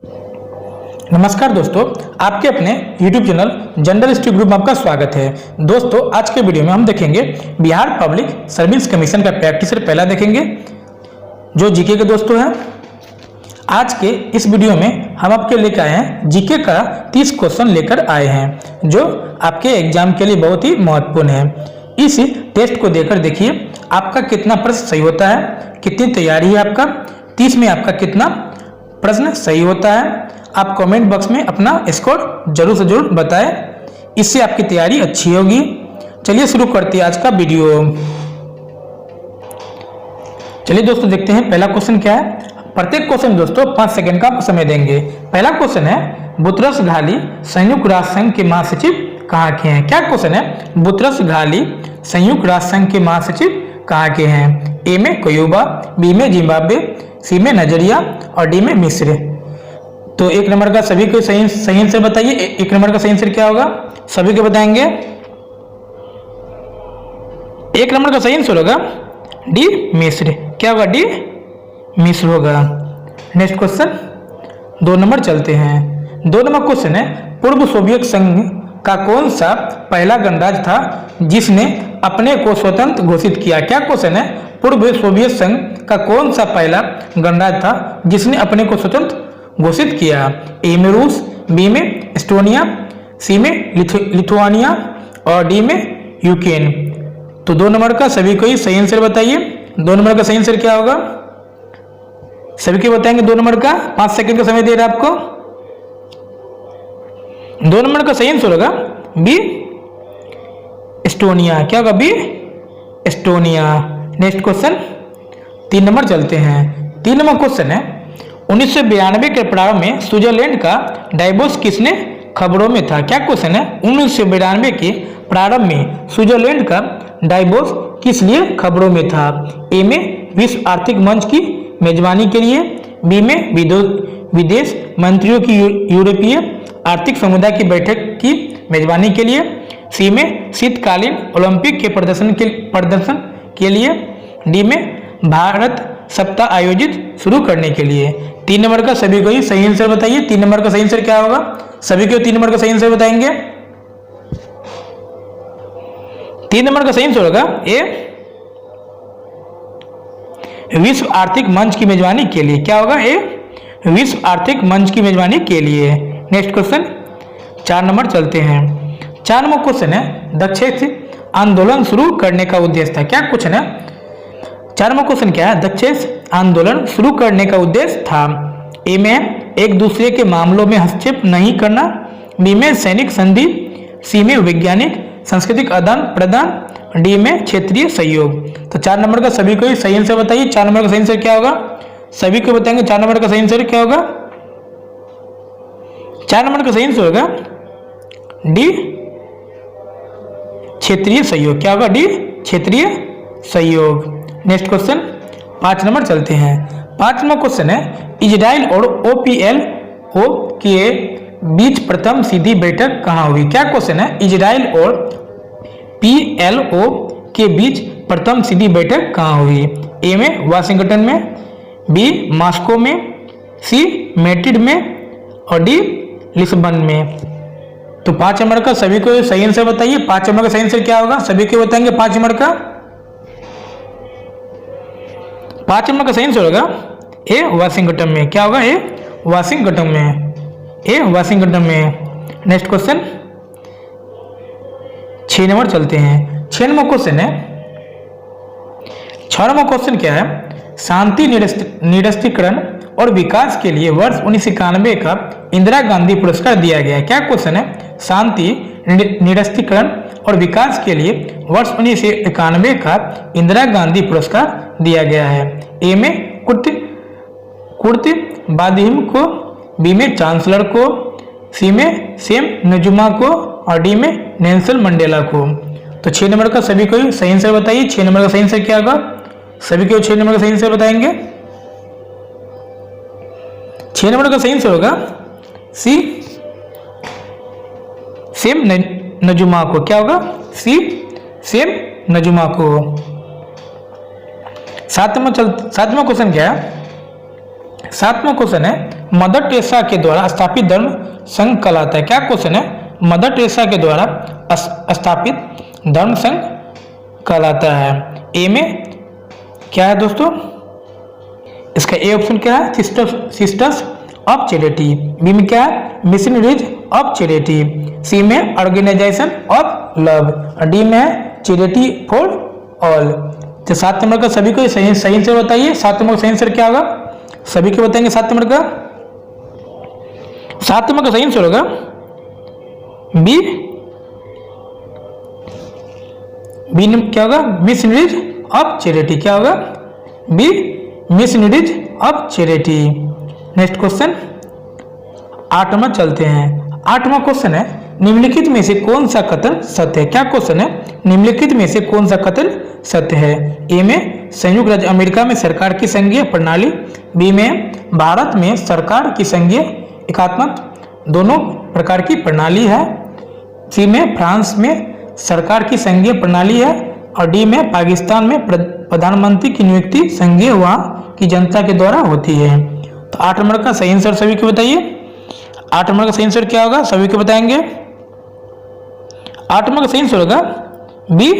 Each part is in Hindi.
नमस्कार दोस्तों, आपके अपने YouTube channel general study group में आपका स्वागत है। दोस्तों, आज के वीडियो में हम देखेंगे बिहार पब्लिक सर्विस कमीशन का प्रैक्टिस पहला देखेंगे जो जीके के दोस्तों हैं। आज के इस वीडियो में हम आपके लेकर आए हैं जीके का 30 क्वेश्चन लेकर आए हैं जो आपके एग्जाम के लिए बहुत ही महत्वपूर्ण है। इस टेस्ट को देकर देखिए आपका कितना प्रश्न सही होता है, कितनी तैयारी है आपका, 30 में आपका कितना प्रश्न सही होता है। आप कमेंट बॉक्स में अपना स्कोर जरूर से जरूर बताएं, इससे आपकी तैयारी अच्छी होगी। चलिए शुरू करते हैं आज का वीडियो। चलिए दोस्तों देखते हैं पहला क्वेश्चन क्या है। प्रत्येक क्वेश्चन दोस्तों 5 सेकंड का समय देंगे। पहला क्वेश्चन है बुतरस घाली संयुक्त राष्ट्र संघ के महासचिव कहाँ के हैं। क्या क्वेश्चन है? बुतरस घाली संयुक्त राष्ट्र संघ के महासचिव कहाँ के हैं? ए में क्यूबा, बी में जिम्बाब्वे, सी में नाइजीरिया और डी में मिस्र। तो एक नंबर का सभी को सही आंसर बताइए। एक नंबर का सही आंसर क्या होगा? सभी को बताएंगे। एक नंबर का सही आंसर होगा डी मिस्र। क्या होगा? डी मिस्र होगा। नेक्स्ट क्वेश्चन 2 नंबर चलते हैं। 2 नंबर क्वेश्चन है पूर्व सोवियत संघ का कौन सा पहला गणराज्य था जिसने अपने को स्वतंत्र घोषित किया। क्या क्वेश्चन है? पूर्व सोवियत संघ का कौन सा पहला गणराज्य था जिसने अपने को स्वतंत्र घोषित किया। ए में रूस, बी में एस्टोनिया, सी में लिथुआनिया और डी में यूक्रेन। तो 2 नंबर का सभी को ही सही आंसर बताइए। 2 नंबर का सही आंसर क्या होगा? सभी को बताएंगे 2 नंबर का। 5 सेकंड का समय दे रहा है आपको। 2 नंबर का सही आंसर होगा बी एस्टोनिया। क्या होगा? B Estonia. Next question 3 number चलते हैं। 3 नंबर क्वेश्चन है 1992 के प्रारंभ में स्विट्जरलैंड का डाइवोर्स किसने खबरों में था। क्या क्वेश्चन है? 1992 के प्रारंभ में स्विट्जरलैंड का डाइवोर्स किस लिए खबरों में था। ए में विश्व आर्थिक मंच की मेजबानी के लिए, बी में विदेश मंत्रियों की यूरोपीय आर्थिक समुदाय की बैठक की मेजबानी के लिए, सी में शीतकालीन ओलंपिक के प्रदर्शन के लिए, डी में भारत सप्ताह आयोजित शुरू करने के लिए। 3 नंबर का सभी को ही सही आंसर बताइए। 3 नंबर का सही आंसर क्या होगा? सभी को 3 नंबर का सही आंसर बताएंगे। 3 नंबर का सही आंसर होगा ए विश्व आर्थिक मंच की मेजबानी के लिए। क्या होगा? ए विश्व आर्थिक मंच की मेजबानी के लिए। नेक्स्ट क्वेश्चन 4 नंबर चलते हैं। 4 नंबर क्वेश्चन है दक्षेस आंदोलन शुरू करने का उद्देश्य था। क्या क्वेश्चन है? 4 नंबर क्वेश्चन क्या है? दक्षेस आंदोलन शुरू करने का उद्देश्य था। ए में एक दूसरे के मामलों में हस्तक्षेप नहीं करना, बी में सैनिक संधि, सी में वैज्ञानिक सांस्कृतिक आदान प्रदान, डी में क्षेत्रीय सहयोग। तो 4 नंबर का सभी को ही सही आंसर बताइए। 4 नंबर का सही आंसर क्या होगा? सभी को बताएंगे 4 नंबर का सही आंसर क्या होगा? 4 नंबर का सही आंसर होगा डी क्षेत्रीय सहयोग। क्या होगा? डी क्षेत्रीय सहयोग। नेक्स्ट क्वेश्चन 5 नंबर चलते हैं। 5 नंबर क्वेश्चन है इजराइल और OPLO के बीच प्रथम सीधी बैठक कहाँ हुई। क्या क्वेश्चन है? इजराइल और PLO के बीच प्रथम सीधी बैठक कहाँ हुई। ए में वाशिंगटन में, बी मॉस्को में, सी मैड्रिड में और डी लिस्बन में। तो 5 नंबर का सभी को सही आंसर बताइए। 5 नंबर का सही आंसर क्या होगा? सभी को बताएंगे 5 नंबर का। 5 नंबर का सही आंसर होगा ए वाशिंगटन में। क्या होगा? ए वाशिंगटन में। ए वाशिंगटन में। नेक्स्ट क्वेश्चन 6 नंबर चलते हैं। 6 नंबर क्वेश्चन है 6 नंबर क्वेश्चन क्या है? शांति निरस्त्रीकरण और विकास के लिए वर्ष 1991 का इंदिरा गांधी पुरस्कार दिया गया है। क्या क्वेश्चन है? शांति निरस्त्रीकरण और विकास के लिए वर्ष 1991 का इंदिरा गांधी पुरस्कार दिया गया है। ए में कुर्त बादिम को, बी में चांसलर को, सी में सेम नजुमा को और डी में नेल्सन मंडेला को। तो 6 नंबर का सभी को सही आंसर बताइए। 6 नंबर का सही आंसर क्या होगा? सभी को 6 नंबर का सही आंसर बताएंगे। 6 नंबर का सही आंसर होगा सी सेम नजुमा को। क्या होगा? सी सेम नजुमा को। 7वां क्वेश्चन क्या है? 7वां क्वेश्चन है मदर टेरेसा के द्वारा स्थापित धर्म संघ कहलाता है? क्या क्वेश्चन है? मदर टेरेसा के द्वारा स्थापित धर्म संघ कहलाता है। ए में क्या है दोस्तों? इसका ए ऑप्शन क्या है? Sisters of charity. बी में क्या है? Missionaries of charity. सी में ऑर्गेनाइजेशन ऑफ लव। डी में है चैरिटी फॉर ऑल। तो 7 नंबर का सभी को सही आंसर बताइए। 7 नंबर का सही आंसर क्या होगा? सभी को बताएंगे 7 नंबर का। 7 नंबर का सही आंसर होगा बी। बी क्या होगा? Missionaries of Charity. क्या होगा? B Missionaries of Charity. Next question 8 number चलते हैं। 8वां क्वेश्चन है निम्नलिखित में से कौन सा कथन सत्य है? क्या क्वेश्चन है? निम्नलिखित में से कौन सा कथन सत्य है? ए में संयुक्त राज्य अमेरिका में सरकार की संघीय प्रणाली। बी में भारत में सरकार की संघीय एकात्मक दोनों प्रकार की प्रणाली है। सी में फ्रांस में सरकार की संघीय प्रणाली है। और डी में पाकिस्तान में प्रधानमंत्री की नियुक्ति संघीय वहाँ की जनता के द्वारा होती है। तो 8 नंबर का सही आंसर सभी को बताइए। 8 नंबर का सही आंसर क्या होगा? सभी को बताएंगे। 8 नंबर का सही आंसर होगा बी।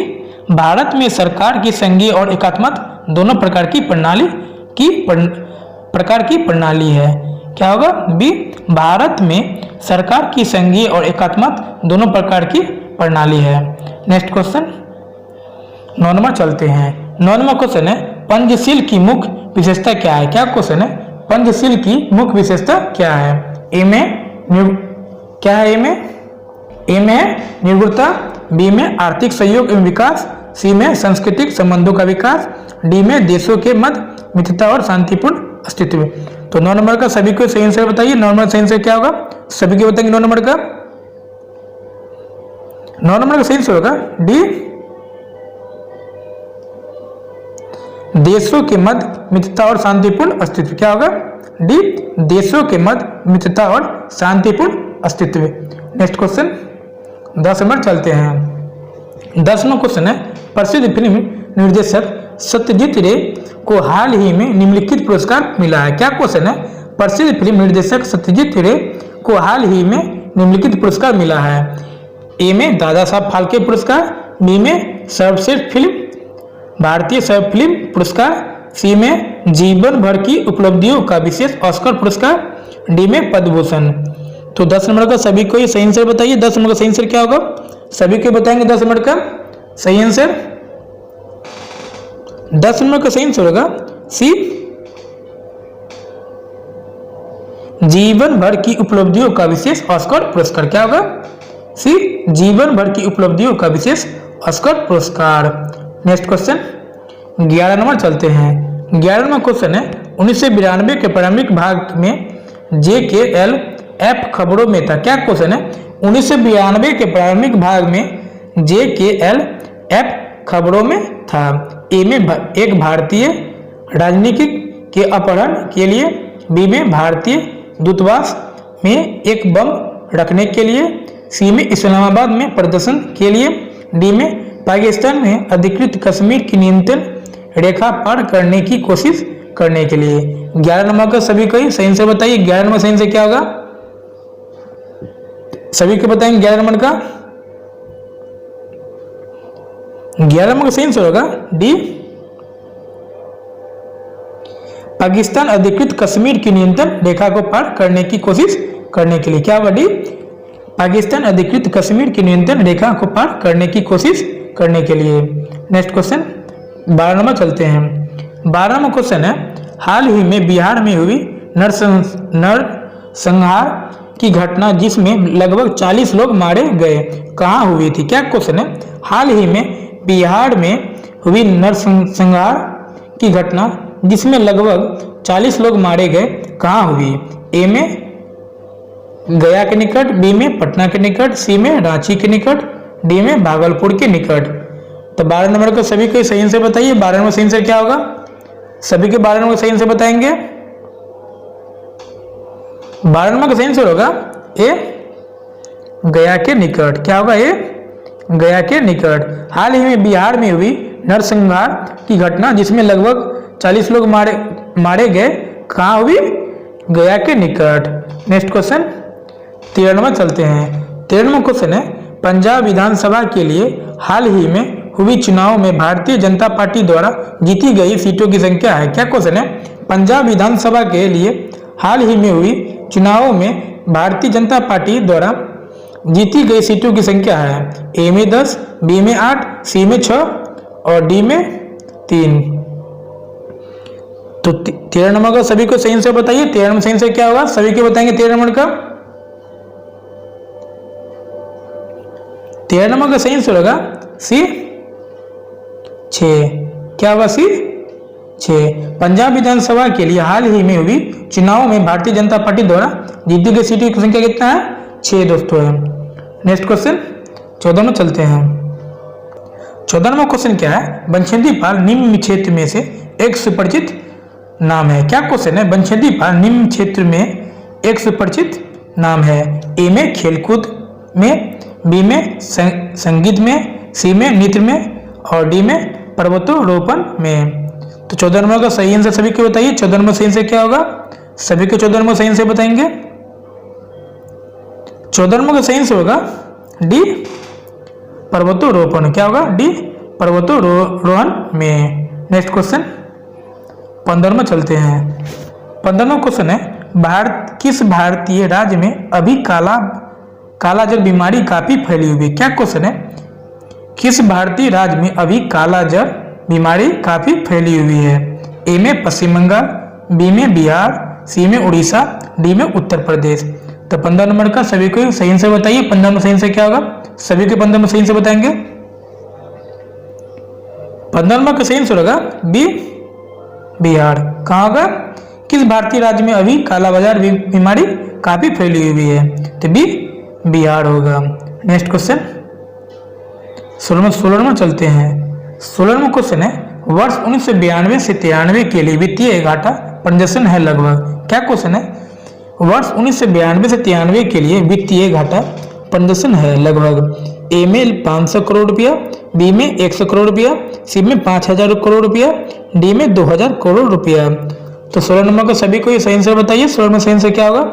भारत में सरकार की संघीय और एकात्मक दोनों प्रकार की प्रणाली है। क्या होगा? बी भारत में सरकार की संघीय और एकात्मक दोनों प्रकार की प्रणाली है। नेक्स्ट क्वेश्चन 9 नंबर चलते हैं। 9 नंबर क्वेश्चन है पंचशील की मुख्य विशेषता क्या है? क्या क्वेश्चन है? पंचशील की मुख्य विशेषता क्या है? ए में क्या है? ए में है निर्भरता। बी में आर्थिक सहयोग एवं विकास। सी में सांस्कृतिक संबंधों का विकास। डी में देशों के मध्य मित्रता और शांतिपूर्ण अस्तित्व। तो 9 नंबर का सभी को सही आंसर बताइए। 9 नंबर का सही आंसर क्या होगा? सभी को बताएंगे 9 नंबर का। 9 नंबर का सही आंसर होगा डी देशों के मध्य मित्रता और शांतिपूर्ण अस्तित्व। क्या होगा? डी देशों के मध्य मित्रता और शांतिपूर्ण अस्तित्व। नेक्स्ट क्वेश्चन 10 नंबर चलते हैं। 10 नंबर क्वेश्चन है प्रसिद्ध फिल्म निर्देशक सत्यजीत रे को हाल ही में निम्नलिखित पुरस्कार मिला है। क्या क्वेश्चन है? प्रसिद्ध फिल्म निर्देशक सत्यजीत रे को हाल ही में निम्नलिखित पुरस्कार मिला है। ए में दादा साहब फाल्के पुरस्कार। बी में सर्वश्रेष्ठ भारतीय फिल्म पुरस्कार। सी में जीवन भर की उपलब्धियों का विशेष ऑस्कर पुरस्कार। डी में पद्म भूषण। तो 10 नंबर का सभी को सही आंसर बताइए। 10 नंबर का सही आंसर क्या होगा? सभी को बताएंगे 10 नंबर का सही आंसर। 10 नंबर का सही आंसर होगा सी जीवन भर की उपलब्धियों का विशेष ऑस्कर पुरस्कार। क्या होगा? सी जीवन भर की उपलब्धियों का विशेष ऑस्कर पुरस्कार। नेक्स्ट क्वेश्चन 11 नंबर चलते हैं। 11 नंबर क्वेश्चन है 1992 के प्रारंभिक भाग में JKLF खबरों में था। क्या क्वेश्चन है? 1992 के प्रारंभिक भाग में JKLF खबरों में था। ए में एक भारतीय राजनीतिक के अपहरण के लिए। बी में भारतीय दूतावास में एक बम रखने के लिए। सी में इस्लामाबाद में प्रदर्शन के लिए। डी में पाकिस्तान में अधिकृत कश्मीर की नियंत्रण रेखा पार करने की कोशिश करने के लिए। 11 नंबर का सभी को सही आंसर बताइए। 11 नंबर सही आंसर क्या होगा? सभी को बताएंगे 11 नंबर का। 11 नंबर का सही आंसर होगा डी पाकिस्तान अधिकृत कश्मीर की नियंत्रण रेखा को पार करने की कोशिश करने के लिए। क्या होगा? डी पाकिस्तान अधिकृत कश्मीर की नियंत्रण रेखा को पार करने की कोशिश करने के लिए। नेक्स्ट क्वेश्चन 12 नंबर चलते हैं। 12 नंबर क्वेश्चन है हाल ही में बिहार में हुई नरसंहार की घटना जिसमें लगभग 40 लोग मारे गए कहाँ हुई थी? क्या क्वेश्चन है? हाल ही में बिहार में हुई नरसंहार की घटना जिसमें लगभग 40 लोग मारे गए कहाँ हुई? ए में गया के निकट। बी में पटना के निकट। सी में रांची के निकट। डी में भागलपुर के निकट। तो 12 नंबर को सभी को सही आंसर बताइए। 12 नंबर सही आंसर क्या होगा? सभी के 12 नंबर सही आंसर बताएंगे। 12 नंबर का सही आंसर होगा ए गया के निकट। क्या होगा? ए गया के निकट। हाल ही में बिहार में हुई नरसंहार की घटना जिसमें लगभग 40 लोग मारे गए कहाँ हुई? गया के निकट। नेक्स्ट क्वेश्चन 13 नंबर चलते हैं। 13 नंबर क्वेश्चन है पंजाब विधानसभा के लिए हाल ही में हुई चुनाव में भारतीय जनता पार्टी द्वारा जीती गई सीटों की संख्या है। क्या क्वेश्चन है? पंजाब विधानसभा के लिए हाल ही में हुई चुनावों में भारतीय जनता पार्टी द्वारा जीती गई सीटों की संख्या है। ए में 10, बी में 8, सी में 6 और डी में 3। तो 13 नंबर का सभी को सही से बताइए। 13 नंबर सही से क्या होगा? सभी को बताएंगे 13 नंबर का। 13 नंबर का सही आंसर होगा सी 6। क्या होगा? सी 6। पंजाब विधानसभा के लिए हाल ही में हुई चुनाव में भारतीय जनता पार्टी द्वारा जीती गई सीटों की संख्या कितना है? 6 दोस्तों है। नेक्स्ट क्वेश्चन 14 में चलते हैं। 14 नंबर क्वेश्चन क्या है? बंछेंद्री पाल निम्न क्षेत्र में से एक सुपरिचित नाम है। क्या क्वेश्चन है? बंछेंद्री पाल निम्न क्षेत्र में एक सुपरिचित नाम है। ए में खेलकूद में, बी में संगीत में, सी में नृत्य में और डी में पर्वतारोहण में। तो 14 नंबर का सही आंसर सभी को बताइए। 14 नंबर सही आंसर क्या होगा? सभी को 14 नंबर सही आंसर बताएंगे। 14 नंबर का सही आंसर होगा डी पर्वतारोहण। क्या होगा? डी पर्वतारोहण में। नेक्स्ट क्वेश्चन 15 में चलते हैं। 15 नंबर क्वेश्चन है किस भारतीय राज्य में अभी कालाजार बीमारी काफी फैली हुई है। क्या क्वेश्चन है? किस भारतीय राज्य में अभी कालाजार बीमारी काफी फैली हुई है। ए में पश्चिम बंगाल, बी में बिहार, सी में उड़ीसा, डी में उत्तर प्रदेश। तो 15 नंबर का सभी को सही से बताइए। 15 में सही से क्या होगा? सभी को 15 में सही से बताएंगे। 15 नंबर का सही आंसर होगा बी बिहार। कहाँ होगा? किस भारतीय राज्य में अभी कालाबाजार बीमारी काफी फैली हुई है? तो बी बिहार होगा। नेक्स्ट क्वेश्चन 16 नंबर चलते हैं। 16 नंबर क्वेश्चन है वर्ष 1992 से 93 के लिए वित्तीय घाटा प्रदर्शन है लगभग। क्या क्वेश्चन है? वर्ष 1992 से 93 के लिए वित्तीय घाटा प्रदर्शन है लगभग। ए में 500 करोड़ रुपया, बी में 100 करोड़ रुपया, सी में 5000 करोड़ रुपया, डी में 2000 करोड़ रुपया। तो 16 नंबर का सभी को ये सही आंसर बताइए। 16 में सही आंसर क्या होगा?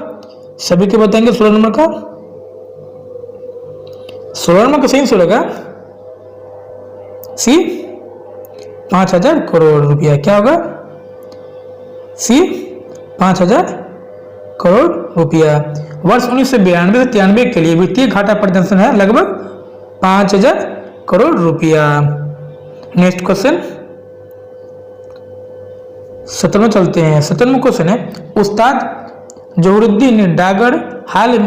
सभी को बताएंगे 16 नंबर का। 16 नंबर का सही आंसर होगा सी 5000 करोड़ रुपया। क्या होगा? सी 5000 करोड़ रुपया। वर्ष 1992 से 93 के लिए वित्तीय घाटा प्रदर्शन है लगभग 5000 करोड़ रुपया। नेक्स्ट क्वेश्चन 17 में चलते हैं। 17 क्वेश्चन है उस्ताद जोहरुद्दीन डागर हाल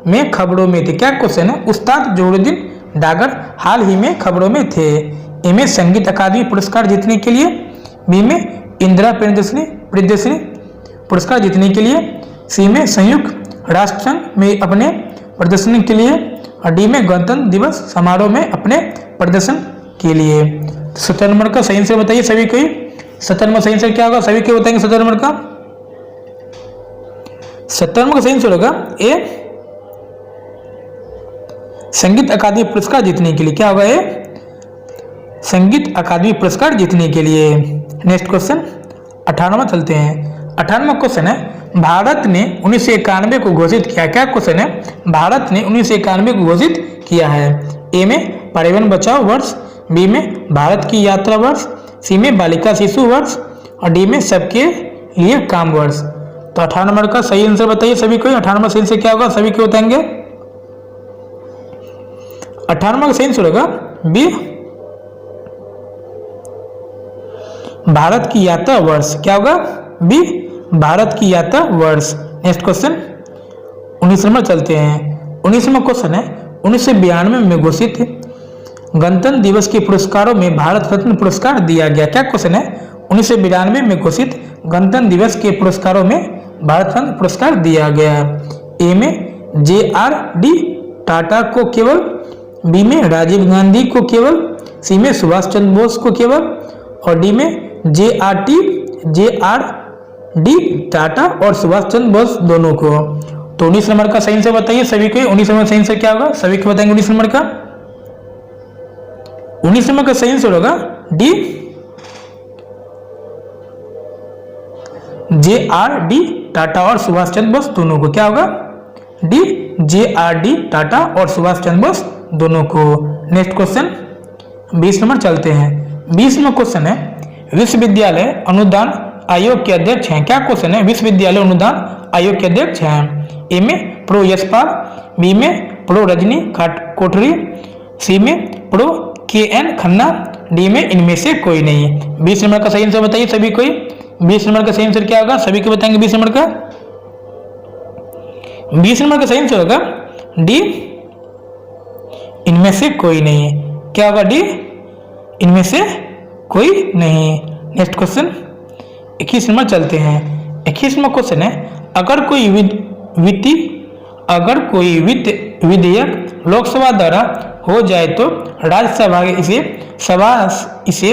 में खबरों में थे। क्या क्वेश्चन है? उस्ताद जोहरुद्दीन डागर हाल ही में खबरों में थे। ए में संगीत अकादमी पुरस्कार जीतने के लिए, बी में इंदिरा प्रियदर्शनी पुरस्कार जीतने के लिए, सी में संयुक्त राष्ट्र संघ में अपने प्रदर्शन के लिए और डी में गणतंत्र दिवस समारोह में अपने प्रदर्शन के लिए। 17 नंबर का सही आंसर बताइए सभी को। 17 नंबर सही आंसर क्या होगा? सभी को बताएंगे 17 नंबर का। 17 नंबर का सही आंसर होगा ए संगीत अकादमी पुरस्कार जीतने के लिए। क्या होगा? ए संगीत अकादमी पुरस्कार जीतने के लिए। नेक्स्ट क्वेश्चन 18 में चलते हैं। 18वां क्वेश्चन है भारत ने 1991 को घोषित किया। क्या क्वेश्चन है? भारत ने 1991 को घोषित किया है। ए में पर्यावरण बचाओ वर्ष, बी में भारत की यात्रा वर्ष, सी में बालिका शिशु वर्ष और डी में सबके लिए काम वर्ष। तो 18 नंबर का सही आंसर बताइए सभी को। 18 नंबर सही आंसर क्या होगा? सभी को बताएंगे। 18 नंबर का सही आंसर होगा बी भारत की यात्रा वर्ष। क्या होगा? बी भारत की यात्रा वर्ष। नेक्स्ट क्वेश्चन 19 नंबर चलते हैं। 19 नंबर क्वेश्चन है 1992 में घोषित गणतंत्र दिवस के पुरस्कारों में भारत रत्न पुरस्कार दिया गया। क्या क्वेश्चन है? 1992 में घोषित गणतंत्र दिवस के पुरस्कारों में भारत रत्न पुरस्कार दिया गया। ए में JRD टाटा को केवल, बी में राजीव गांधी को केवल, सी में सुभाष चंद्र बोस को केवल और डी में JRD टाटा और सुभाष चंद्र बोस दोनों को। तो 19 नंबर का सही से बताइए सभी को। 19 नंबर सही से क्या होगा? सभी को बताएंगे 19 नंबर का। 19 नंबर का सही आंसर होगा डी JRD टाटा और सुभाष चंद्र बोस दोनों को। क्या होगा? डी JRD टाटा और सुभाष चंद्र बोस दोनों को। नेक्स्ट क्वेश्चन 20 नंबर चलते हैं। 20 नंबर क्वेश्चन है विश्वविद्यालय अनुदान आयोग के अध्यक्ष हैं। क्या क्वेश्चन है? विश्वविद्यालय अनुदान आयोग के अध्यक्ष हैं। ए में प्रो यशपाल, बी में प्रो रजनी कोठरी, सी में प्रो KN खन्ना, डी में इनमें से कोई नहीं। 20 नंबर का सही आंसर बताइए सभी कोई। 20 नंबर का सही आंसर क्या होगा? सभी को बताएंगे 20 नंबर का। 20 नंबर का सही आंसर होगा डी इनमें से कोई नहीं। क्या होगा? डी इनमें से कोई नहीं। नेक्स्ट क्वेश्चन 21 नंबर चलते हैं। 21 नंबर क्वेश्चन है अगर कोई विधेयक लोकसभा द्वारा हो जाए तो राज्यसभा इसे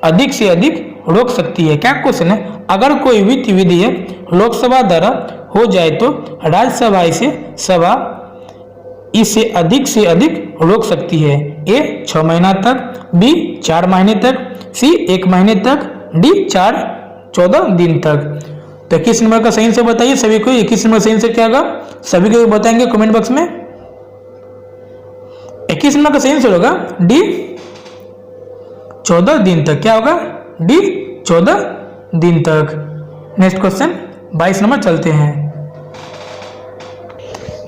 अधिक से अधिक रोक सकती है। क्या क्वेश्चन है? अगर कोई विधेयक लोकसभा द्वारा हो जाए तो राज्यसभा इसे अधिक से अधिक रोक सकती है। ए 6 महीना तक, बी 4 महीने तक, सी 1 महीने तक, डी 14 दिन तक। तो 21 नंबर का सही आंसर बताइए सभी को। 21 नंबर सही आंसर क्या होगा? सभी को बताएंगे कमेंट बॉक्स में। 21 नंबर का सही आंसर होगा डी 14 दिन तक। क्या होगा? डी 14 दिन तक। नेक्स्ट क्वेश्चन 22 नंबर चलते हैं।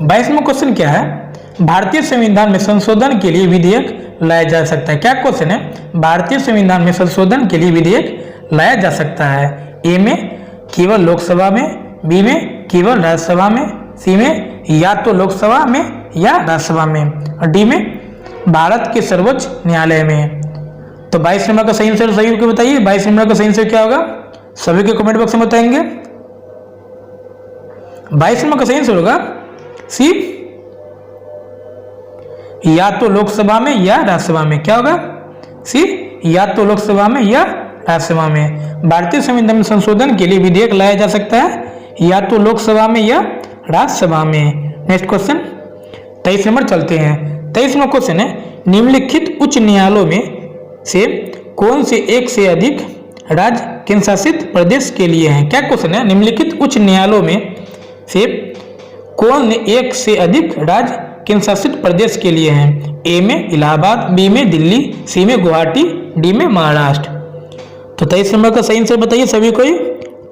22 नंबर क्वेश्चन क्या है? भारतीय संविधान में संशोधन के लिए विधेयक लाया जा सकता है। क्या क्वेश्चन है? भारतीय संविधान में संशोधन के लिए विधेयक लाया जा सकता है। ए में केवल लोकसभा में, बी में केवल राज्यसभा में, सी में या तो लोकसभा में या राज्यसभा में, और डी में भारत के सर्वोच्च न्यायालय में। तो 22 नंबर का सही आंसर सभी को बताइए। 22 नंबर का सही आंसर क्या होगा? सभी के कमेंट बॉक्स में बताएंगे। 22 नंबर का सही आंसर होगा सी या तो लोकसभा में या राज्यसभा में। क्या होगा? सी या तो लोकसभा में या राज्यसभा में। भारतीय संविधान में संशोधन के लिए विधेयक लाया जा सकता है या तो लोकसभा में या राज्यसभा में। नेक्स्ट क्वेश्चन 23 नंबर चलते हैं। 23 नंबर क्वेश्चन है निम्नलिखित उच्च न्यायालयों में से कौन से एक से अधिक राज्य केंद्र शासित प्रदेश के लिए हैं। क्या क्वेश्चन है? निम्नलिखित उच्च न्यायालयों में से कौन एक से अधिक राज्य केंद्र शासित प्रदेश के लिए हैं। ए में इलाहाबाद, बी में दिल्ली, सी में गुवाहाटी, डी में महाराष्ट्र। तो 23 नंबर का सही आंसर बताइए सभी को।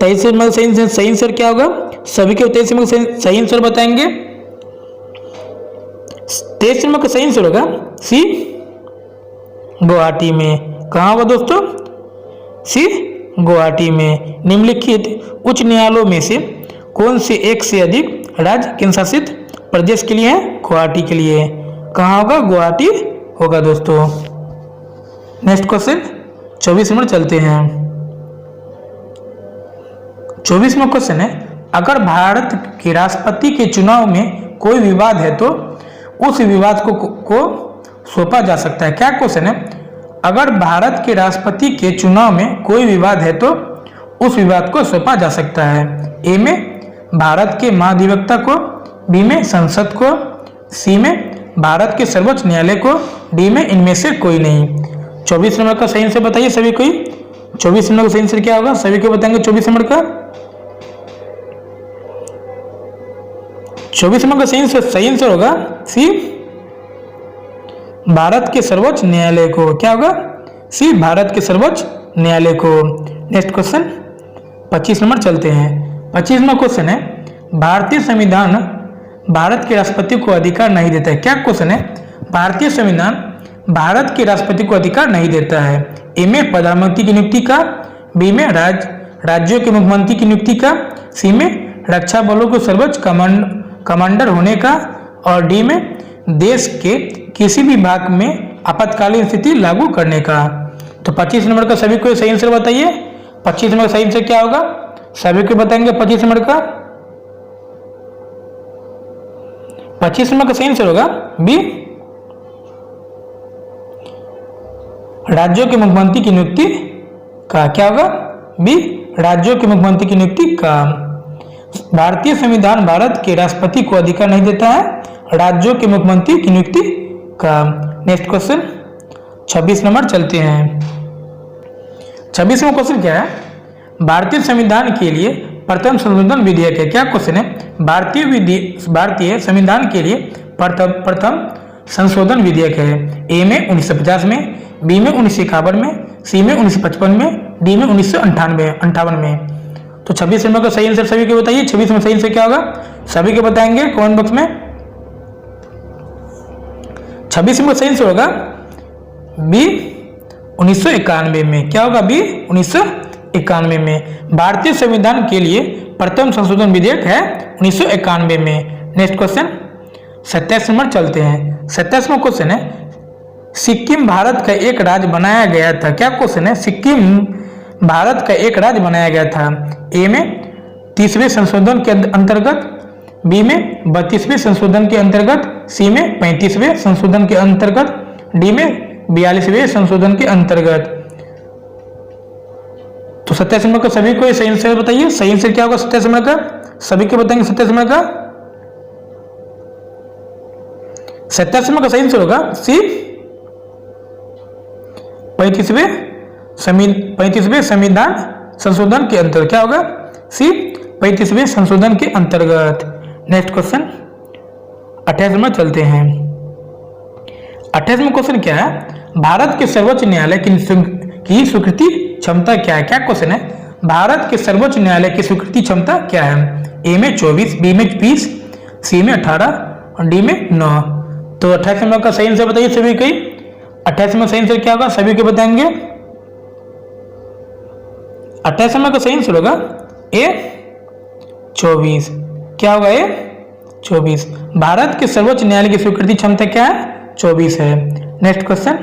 23 नंबर सही आंसर क्या होगा? सभी को 23 नंबर सही आंसर बताएंगे। 23 नंबर का सही आंसर होगा सी गुवाहाटी में। कहाँ होगा दोस्तों? सी गुवाहाटी में। निम्नलिखित उच्च न्यायालयों में से कौन से एक से अधिक राज्य केंद्र शासित प्रदेश के लिए है? गुवाहाटी के लिए। कहाँ होगा? गुवाहाटी होगा दोस्तों। नेक्स्ट क्वेश्चन 24 नंबर चलते हैं। 24 नंबर क्वेश्चन है अगर भारत के राष्ट्रपति के चुनाव में कोई विवाद है तो उस विवाद को सौंपा जा सकता है। क्या क्वेश्चन है? अगर भारत के राष्ट्रपति के चुनाव में कोई विवाद है तो उस विवाद को सौंपा जा सकता है। ए में भारत के महाधिवक्ता को, बी में संसद को, सी में भारत के सर्वोच्च न्यायालय को, डी में इनमें से कोई नहीं। 24 नंबर का सही आंसर बताइए सभी कोई। 24 नंबर का सही आंसर क्या होगा? सभी को बताएंगे 24 नंबर का। 24 नंबर का सही आंसर होगा सी भारत के सर्वोच्च न्यायालय को। क्या होगा? सी भारत के सर्वोच्च न्यायालय को। नेक्स्ट क्वेश्चन 25 नंबर चलते हैं। 25 नंबर क्वेश्चन है भारतीय संविधान भारत के राष्ट्रपति को अधिकार नहीं देता है। क्या क्वेश्चन है? भारतीय संविधान भारत के राष्ट्रपति को अधिकार नहीं देता है। ए में प्रधानमंत्री की नियुक्ति का, बी में राज्यों के मुख्यमंत्री की नियुक्ति का, सी में रक्षा बलों को सर्वोच्च कमांडर होने का, और डी में देश के किसी भी भाग में आपातकालीन स्थिति लागू करने का। तो 25 नंबर का सभी को सही आंसर बताइए। 25 नंबर का सही आंसर क्या होगा? सभी को बताएंगे 25 नंबर का। 25 नंबर का सही आंसर होगा बी राज्यों के मुख्यमंत्री की नियुक्ति का। क्या होगा? बी राज्यों के मुख्यमंत्री की नियुक्ति का। भारतीय संविधान भारत के राष्ट्रपति को अधिकार नहीं देता है राज्यों के मुख्यमंत्री की नियुक्ति का। नेक्स्ट क्वेश्चन 26 नंबर चलते हैं। 26वां क्वेश्चन क्या है? भारतीय संविधान के लिए प्रथम संशोधन विधेयक है? क्या क्वेश्चन है? भारतीय संविधान के लिए प्रथम संशोधन विधेयक है। ए में 1950 में, बी में 1951 में, सी में 1955 में, डी में 1958 में। तो 26 नंबर का सही आंसर सभी को बताइए। 26 में सही आंसर क्या होगा? सभी के बताएंगे कमेंट बॉक्स में। 26 में सही आंसर होगा बी 1991 में। क्या होगा? बी 1991 में। भारतीय संविधान के लिए प्रथम संशोधन विधेयक है 1991 में। नेक्स्ट क्वेश्चन 27 नंबर चलते हैं। 27वां क्वेश्चन है सिक्किम भारत का एक राज्य बनाया गया था। क्या क्वेश्चन है? सिक्किम भारत का एक राज्य बनाया गया था। ए में 30वें संशोधन के अंतर्गत, बी में 32वें संशोधन के अंतर्गत, सी में 35वें संशोधन के अंतर्गत, डी में 42वें संशोधन के अंतर्गत। तो 27 नंबर का सभी को सही आंसर बताइए। सही आंसर क्या होगा 27 नंबर का? सभी को बताएंगे 27 नंबर का। 27 नंबर का सही आंसर होगा सी 35वें संविधान संशोधन के अंतर्गत। क्या होगा? सी 35वें संशोधन के अंतर्गत। नेक्स्ट क्वेश्चन 28 में चलते हैं। 28वां क्वेश्चन क्या है? भारत के सर्वोच्च न्यायालय की स्वीकृति क्षमता क्या है? क्या क्वेश्चन है? भारत के सर्वोच्च न्यायालय की स्वीकृति क्षमता क्या है? ए में 24, बी में 20, सी में 18 और डी में 9। तो 28 नंबर का सही आंसर बताइए सभी को। 28 में सही आंसर क्या होगा? सभी को बताएंगे। 28 नंबर का सही आंसर होगा ए 24। क्या होगा? ए 24। भारत के सर्वोच्च न्यायालय की स्वीकृति क्षमता क्या है? 24 है। नेक्स्ट क्वेश्चन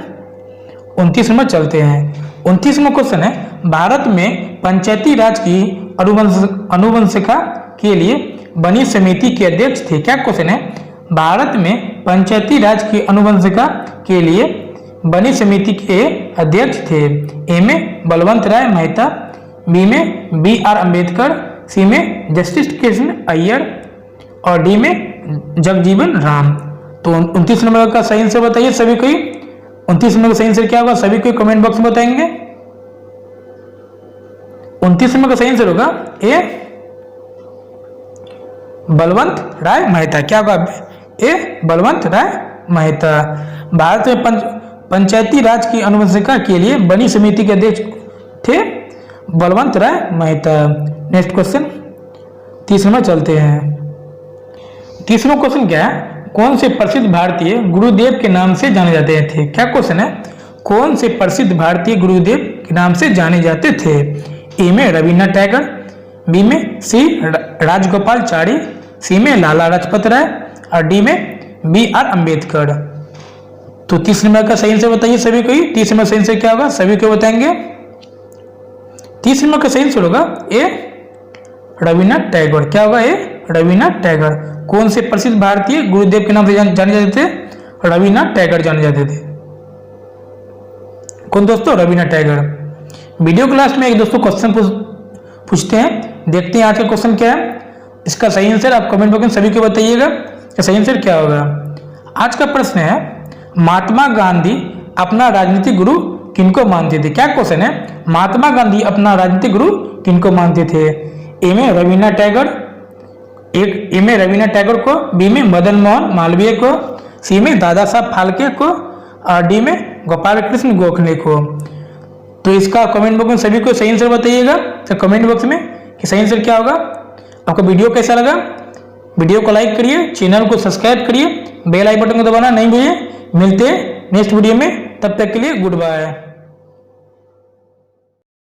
29 नंबर चलते हैं। 29वां क्वेश्चन है भारत में पंचायती राज की अनुवंशिका के लिए बनी समिति के अध्यक्ष थे। क्या क्वेश्चन है? भारत में पंचायती राज की अनुवंशिका के लिए बनी समिति के अध्यक्ष थे। ए में बलवंत राय मेहता, बी में BR अम्बेडकर, सी में जस्टिस कृष्ण अय्यर और डी में जगजीवन राम। तो 29 नंबर का सही आंसर बताइए सभी को। 29 नंबर का सही आंसर क्या होगा? सभी को कमेंट बॉक्स में बताएंगे। 29 नंबर का सही आंसर होगा ए बलवंत राय मेहता। क्या होगा? ए बलवंत राय मेहता। भारत में पंचायती राज की अनुवंशिका के लिए बनी समिति के अध्यक्ष थे बलवंत राय मेहता। नेक्स्ट क्वेश्चन 30 नंबर चलते हैं। 30वां क्वेश्चन क्या है? कौन से प्रसिद्ध भारतीय गुरुदेव के नाम से जाने जाते थे? क्या क्वेश्चन है? कौन से प्रसिद्ध भारतीय गुरुदेव के नाम से जाने जाते थे? ए में रविन्द्रनाथ टैगोर, बी में सी राजगोपालाचारी, सी में लाला लाजपत राय और डी में BR अम्बेडकर। तो 30 नंबर का सही आंसर बताइए सभी को। 30 नंबर सही आंसर क्या होगा? सभी को बताएंगे। 30 नंबर का सही आंसर होगा ए रविन्द्रनाथ टैगोर। क्या होगा? ए रविन्द्रनाथ टैगोर। कौन से प्रसिद्ध भारतीय गुरुदेव के नाम से जाने जाते थे? रविन्द्रनाथ टैगोर जाने जाते थे। कौन दोस्तों? रविन्द्रनाथ टैगोर। वीडियो क्लास में एक दोस्तों क्वेश्चन पूछते हैं, देखते हैं आज का क्वेश्चन क्या है। इसका सही आंसर आप कमेंट बॉक्स में सभी को बताइएगा कि सही आंसर क्या होगा। आज का प्रश्न है महात्मा गांधी अपना राजनीतिक गुरु किनको मानते थे? क्या क्वेश्चन है? महात्मा गांधी अपना राजनीतिक गुरु किनको मानते थे? ए में रविन्द्रनाथ टैगोर, ए में रविन्द्रनाथ टैगोर को, बी में मदन मोहन मालवीय को, सी में दादा साहब फाल्के को और डी में गोपाल कृष्ण गोखले को। तो इसका कमेंट बॉक्स में सभी को सही आंसर बताइएगा। तो कमेंट बॉक्स में कि सही आंसर क्या होगा। आपको वीडियो कैसा लगा? वीडियो को लाइक करिए, चैनल को सब्सक्राइब करिए, बेल आई बटन को दबाना नहीं भूलिए। मिलते हैं नेक्स्ट वीडियो में, तब तक के लिए गुड बाय।